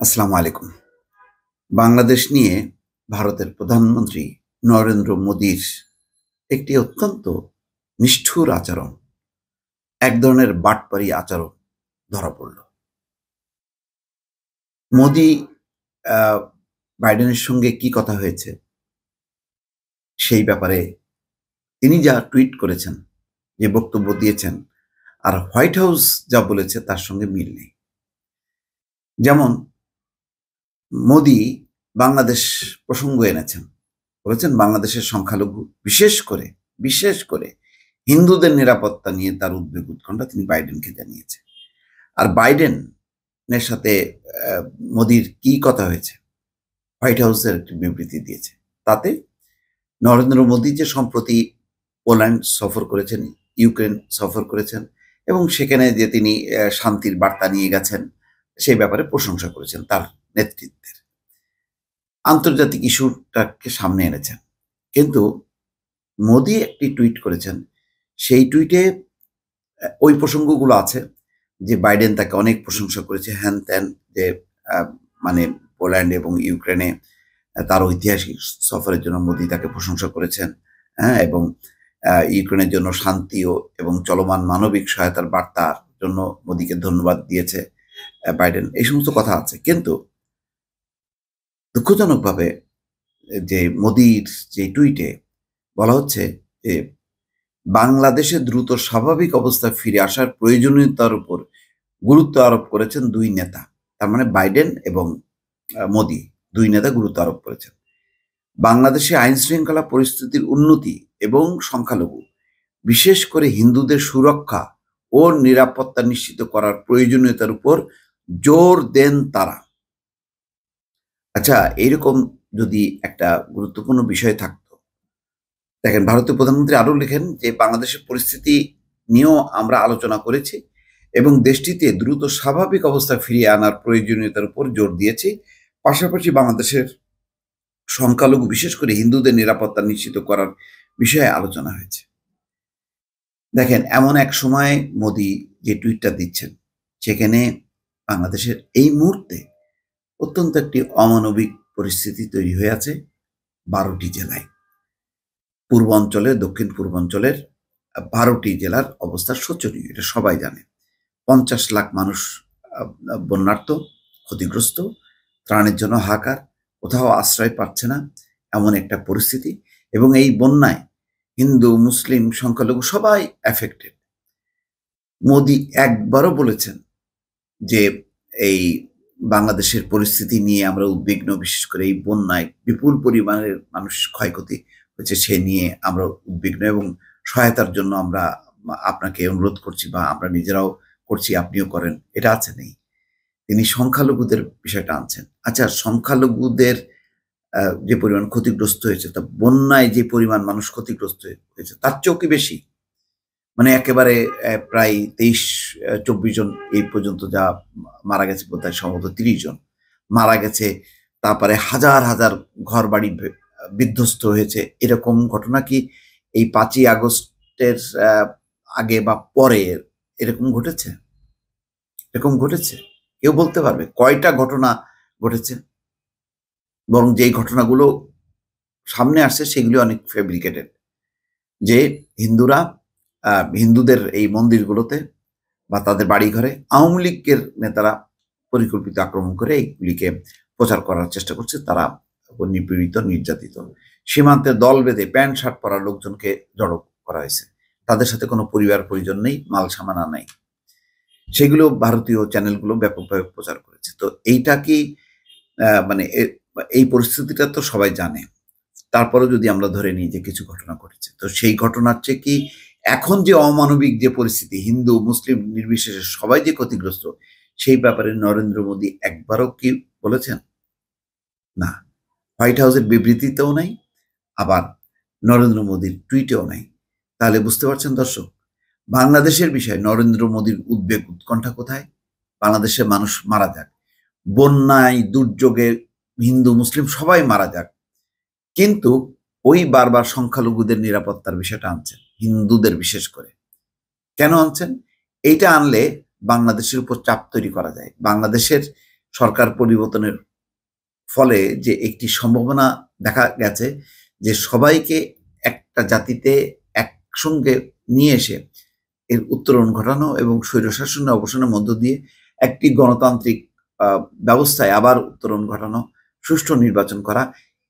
আসসালামু আলাইকুম। বাংলাদেশ নিয়ে ভারতের প্রধানমন্ত্রী নরেন্দ্র মোদীর একটি অত্যন্ত নিষ্ঠুর আচরণ, এক ধরনের বাটপারি আচরণ ধরা পড়ল। মোদী আ বাইডেনের সঙ্গে কি কথা হয়েছে সেই ব্যাপারে তিনি যা টুইট করেছেন, যে বক্তব্য দিয়েছেন, আর হোয়াইট হাউস যা বলেছে তার সঙ্গে মিল নেই। যেমন মোদী বাংলাদেশ প্রসঙ্গ এনেছেন। বলেছেন বাংলাদেশের সংখ্যালঘু বিশেষ করে হিন্দুদের নিরাপত্তা নিয়ে তার উদ্বেগ উৎকণ্ঠা তিনি বাইডেনকে জানিয়েছেন। আর বাইডেনের সাথে মোদির কি কথা হয়েছে, হোয়াইট হাউসের একটি বিবৃতি দিয়েছে। তাতে নরেন্দ্র মোদী যে সম্প্রতি পোল্যান্ড সফর করেছেন, ইউক্রেন সফর করেছেন এবং সেখানে যে তিনি শান্তির বার্তা নিয়ে গেছেন সেই ব্যাপারে প্রশংসা করেছেন তার নেতৃত্বের। আন্তর্জাতিক ইস্যুটাকে সামনে এনেছেন। কিন্তু মোদী একটি টুইট করেছেন, সেই টুইটে ওই প্রসঙ্গগুলো আছে যে বাইডেন তাকে অনেক প্রশংসা করেছে, হ্যান ত্যান, যে মানে পোল্যান্ড এবং ইউক্রেনে তার ঐতিহাসিক সফরের জন্য মোদী তাকে প্রশংসা করেছেন, হ্যাঁ, এবং ইউক্রেনের জন্য শান্তি এবং চলমান মানবিক সহায়তার বার্তার জন্য মোদীকে ধন্যবাদ দিয়েছে বাইডেন। এই সমস্ত কথা আছে। কিন্তু দুঃখজনকভাবে যে মোদীর যে টুইটে বলা হচ্ছে যে বাংলাদেশে দ্রুত স্বাভাবিক অবস্থায় ফিরে আসার প্রয়োজনীয়তার উপর গুরুত্ব আরোপ করেছেন দুই নেতা। তার মানে বাইডেন এবং মোদী, দুই নেতা গুরুত্ব আরোপ করেছেন বাংলাদেশে আইন শৃঙ্খলা পরিস্থিতির উন্নতি এবং সংখ্যালঘু, বিশেষ করে হিন্দুদের সুরক্ষা ও নিরাপত্তা নিশ্চিত করার প্রয়োজনীয়তার উপর জোর দেন তারা। আচ্ছা, এইরকম যদি একটা গুরুত্বপূর্ণ বিষয় থাকতো, দেখেন ভারতীয় প্রধানমন্ত্রী আরও লেখেন যে বাংলাদেশের পরিস্থিতি নিয়েও আমরা আলোচনা করেছি এবং দেশটিতে দ্রুত স্বাভাবিক অবস্থা ফিরিয়ে আনার প্রয়োজনীয়তার উপর জোর দিয়েছি। পাশাপাশি বাংলাদেশের সংখ্যালঘু, বিশেষ করে হিন্দুদের নিরাপত্তা নিশ্চিত করার বিষয়ে আলোচনা হয়েছে। দেখেন, এমন এক সময় মোদী যে টুইটটা দিচ্ছেন, সেখানে বাংলাদেশের এই মুহূর্তে অত্যন্ত একটি অমানবিক পরিস্থিতি তৈরি হয়ে আছে 12টি জেলায়। পূর্বাঞ্চলের, দক্ষিণ পূর্বাঞ্চলের 12টি জেলার অবস্থা শোচনীয়, এটা সবাই জানে। 50 লাখ মানুষ বন্যার্ত, ক্ষতিগ্রস্ত, ত্রাণের জন্য হাহাকার, কোথাও আশ্রয় পাচ্ছে না, এমন একটা পরিস্থিতি। এবং এই বন্যায় হিন্দু, মুসলিম, সংখ্যালঘু সবাই অ্যাফেক্টেড। মোদী একবারও বলেছেন যে এই বাংলাদেশের পরিস্থিতি নিয়ে আমরা উদ্বিগ্ন, বিশেষ করে এই বন্যায় বিপুল পরিমাণের মানুষ ক্ষয়ক্ষতি হয়েছে সে নিয়ে আমরা উদ্বিগ্ন এবং সহায়তার জন্য আমরা আপনাকে অনুরোধ করছি বা আমরা নিজেরাও করছি, আপনিও করেন, এটা আছে নেই। তিনি সংখ্যালঘুদের বিষয়টা আনছেন। আচ্ছা, সংখ্যালঘুদের যে পরিমাণ ক্ষতিগ্রস্ত হয়েছে, তা বন্যায় যে পরিমাণ মানুষ ক্ষতিগ্রস্ত হয়েছে তার চেয়েও কি বেশি? মানে একেবারে প্রায় 23-24 জন এই পর্যন্ত যা মারা গেছে, বোধহয় সম্ভবত 30 জন মারা গেছে। তারপরে হাজার হাজার ঘর বাড়ি বিধ্বস্ত হয়েছে। এরকম ঘটনা কি এই 5ই আগস্টের আগে বা পরে এরকম ঘটেছে? এরকম ঘটেছে? কেউ বলতে পারবে কয়টা ঘটনা ঘটেছে? বরং যেই ঘটনাগুলো সামনে আসছে সেগুলি অনেক ফেব্রিকেটেড। যে হিন্দুরা হিন্দুদের এই মন্দিরগুলোতে বা তাদের বাড়িঘরে আওয়ামী লীগের নেতারা পরিকল্পিত আক্রমণ করে এইগুলিকে প্রচার করার চেষ্টা করছে, তারা নিপীড়িত, নির্যাতিত। সীমান্তে দল বেঁধে প্যান্ট শার্ট পরা লোকজনকে জড়ো করা হয়েছে, তাদের সাথে কোনো পরিবার পরিজন নেই, মাল সামানা নাই। সেগুলো ভারতীয় চ্যানেলগুলো ব্যাপকভাবে প্রচার করেছে। তো এইটা কি মানে এই পরিস্থিতিটা তো সবাই জানে। তারপরেও যদি আমরা ধরে নিই যে কিছু ঘটনা ঘটেছে, তো সেই ঘটনার চেয়ে কি এখন যে অমানবিক যে পরিস্থিতি, হিন্দু মুসলিম নির্বিশেষে সবাই যে ক্ষতিগ্রস্ত, সেই ব্যাপারে নরেন্দ্র মোদী একবারও কি বলেছেন? না। হোয়াইট হাউসের বিবৃতিতেও নাই, আবার নরেন্দ্র মোদীর টুইটেও নাই। তাহলে বুঝতে পারছেন দর্শক, বাংলাদেশের বিষয়ে নরেন্দ্র মোদীর উদ্বেগ উৎকণ্ঠা কোথায়? বাংলাদেশের মানুষ মারা যাক, বন্যায় দুর্যোগে হিন্দু মুসলিম সবাই মারা যাক, কিন্তু ওই বারবার সংখ্যালঘুদের নিরাপত্তার বিষয়টা আনছেন, হিন্দুদের বিশেষ করে। কেন আনছেন? এইটা আনলে বাংলাদেশের উপর চাপ তৈরি করা যায়, বাংলাদেশের সরকার পরিবর্তনের ফলে যে একটি সম্ভাবনা দেখা গেছে যে সবাইকে একটা জাতিতে একসঙ্গে নিয়ে এসে এর উত্তরণ ঘটানো এবং স্বৈরশাসনের অবসানের মধ্য দিয়ে একটি গণতান্ত্রিক ব্যবস্থায় আবার উত্তরণ ঘটানো, সুষ্ঠু নির্বাচন করা,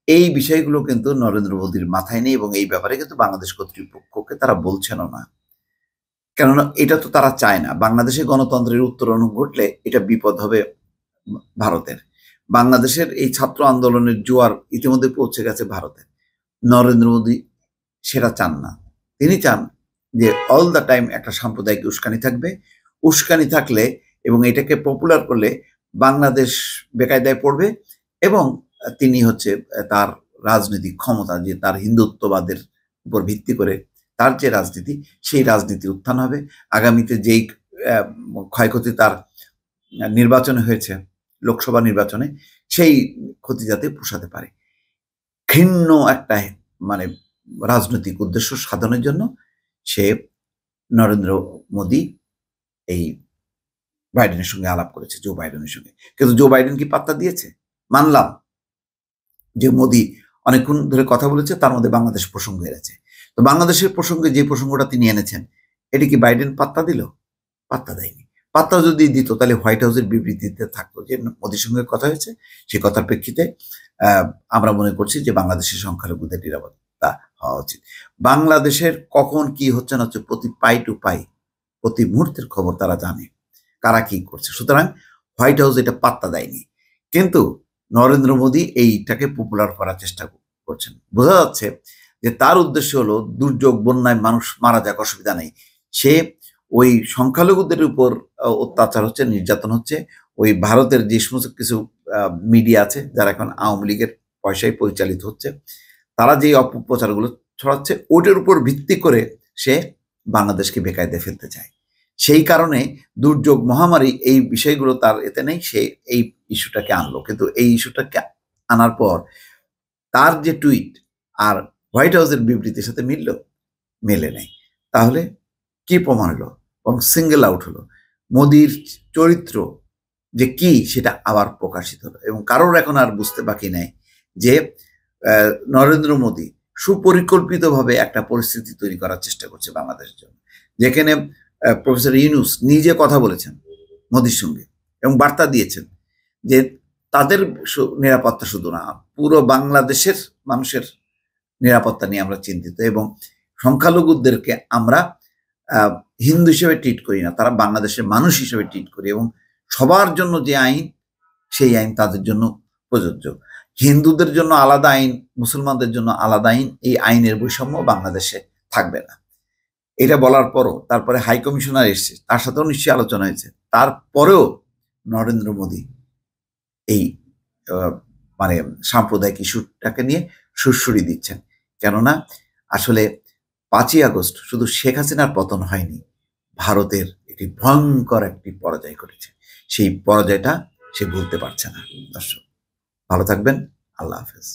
এই বিষয়গুলো কিন্তু নরেন্দ্র মোদীর মাথায় নেই এবং এই ব্যাপারে কিন্তু বাংলাদেশ কর্তৃপক্ষকে তারা বলছেনও না। কেননা এটা তো তারা চায় না। বাংলাদেশে গণতন্ত্রের উত্তরণ ঘটলে এটা বিপদ হবে ভারতের। বাংলাদেশের এই ছাত্র আন্দোলনের জোয়ার ইতিমধ্যে পৌঁছে গেছে ভারতে। নরেন্দ্র মোদী সেটা চান না। তিনি চান যে অল দ্য টাইম একটা সাম্প্রদায়িক উস্কানি থাকবে। উস্কানি থাকলে এবং এটাকে পপুলার করলে বাংলাদেশ বেকায়দায় পড়বে এবং তিনি হচ্ছে তার রাজনৈতিক ক্ষমতা, যে তার হিন্দুত্ববাদের উপর ভিত্তি করে তার যে রাজনীতি, সেই রাজনীতি উত্থান হবে। আগামীতে যেই ক্ষয়ক্ষতি তার নির্বাচনে হয়েছে, লোকসভা নির্বাচনে, সেই ক্ষতি যাতে পোষাতে পারে। ঘৃণ্য একটা মানে রাজনৈতিক উদ্দেশ্য সাধনের জন্য সে নরেন্দ্র মোদী এই বাইডেনের সঙ্গে আলাপ করেছে, জো বাইডেনের সঙ্গে। কিন্তু জো বাইডেন কি পাত্তা দিয়েছে? মানলাম যে মোদী অনেকক্ষণ ধরে কথা বলেছে, তার মধ্যে বাংলাদেশ প্রসঙ্গ এনেছে। তো বাংলাদেশের প্রসঙ্গে যে প্রসঙ্গটা তিনি এনেছেন, এটি কি বাইডেন পাত্তা দিল? পাত্তা দেয়নি। পাত্তা যদি দিত তাহলে হোয়াইট হাউসের বিবৃতিতে থাকতো যে মোদীর সঙ্গে কথা হয়েছে, সেই কথার প্রেক্ষিতে আমরা মনে করছি যে বাংলাদেশের সংখ্যালঘুদের নিরাপত্তা হওয়া উচিত। বাংলাদেশের কখন কি হচ্ছে না হচ্ছে প্রতি পাই টু পাই, প্রতি মুহূর্তের খবর তারা জানে, কারা কি করছে। সুতরাং হোয়াইট হাউস এটা পাত্তা দেয়নি। কিন্তু নরেন্দ্র মোদী এইটাকে পপুলার করার চেষ্টা করছেন। বোঝা যাচ্ছে যে তার উদ্দেশ্য হলো দুর্যোগ, বন্যায় মানুষ মারা যাক, অসুবিধা নেই। সে ওই সংখ্যালঘুদের উপর অত্যাচার হচ্ছে, নির্যাতন হচ্ছে, ওই ভারতের যে সমস্ত কিছু মিডিয়া আছে যারা এখন আওয়ামী লীগের পয়সায় পরিচালিত হচ্ছে, তারা যে অপপ্রচারগুলো ছড়াচ্ছে ওটার উপর ভিত্তি করে সে বাংলাদেশকে বেকায়দায় ফেলতে চায়। সেই কারণে দুর্যোগ, মহামারী, এই বিষয়গুলো তার এতে নেই, সে এই ইস্যুটাকে আনলো। কিন্তু এই ইস্যুটাকে আনার পর তার যে টুইট আর হোয়াইট হাউসের বিবৃতির সাথে মেলে নেই। তাহলে কি প্রমাণ হলো এবং সিঙ্গেল আউট হলো? মোদির চরিত্র যে কি সেটা আবার প্রকাশিত হলো এবং কারোর এখন আর বুঝতে বাকি নেই যে নরেন্দ্র মোদী সুপরিকল্পিতভাবে একটা পরিস্থিতি তৈরি করার চেষ্টা করছে বাংলাদেশের জন্য, যেখানে প্রফেসর ইউনূস নিজে কথা বলেছেন মোদির সঙ্গে এবং বার্তা দিয়েছেন যে তাদের নিরাপত্তা শুধু না, পুরো বাংলাদেশের মানুষের নিরাপত্তা নিয়ে আমরা চিন্তিত এবং সংখ্যালঘুদেরকে আমরা হিন্দু হিসেবে ট্রিট করি না, তারা বাংলাদেশের মানুষ হিসেবে ট্রিট করি এবং সবার জন্য যে আইন, সেই আইন তাদের জন্য প্রযোজ্য। হিন্দুদের জন্য আলাদা আইন, মুসলমানদের জন্য আলাদা আইন, এই আইনের বৈষম্য বাংলাদেশে থাকবে না। এটা বলার পরও তারপরে হাই কমিশনার এসছে, তার সাথেও নিশ্চয়ই আলোচনা হয়েছে, তারপরেও নরেন্দ্র মোদী এই মানে সাম্প্রদায়িক ইস্যুটাকে নিয়ে সুরসুরি দিচ্ছেন। কেননা আসলে 5ই আগস্ট শুধু শেখ হাসিনার পতন হয়নি, ভারতের একটি ভয়ঙ্কর একটি পরাজয় ঘটেছে। সেই পরাজয়টা সে ভুলতে পারছে না। দর্শক ভালো থাকবেন, আল্লাহ হাফেজ।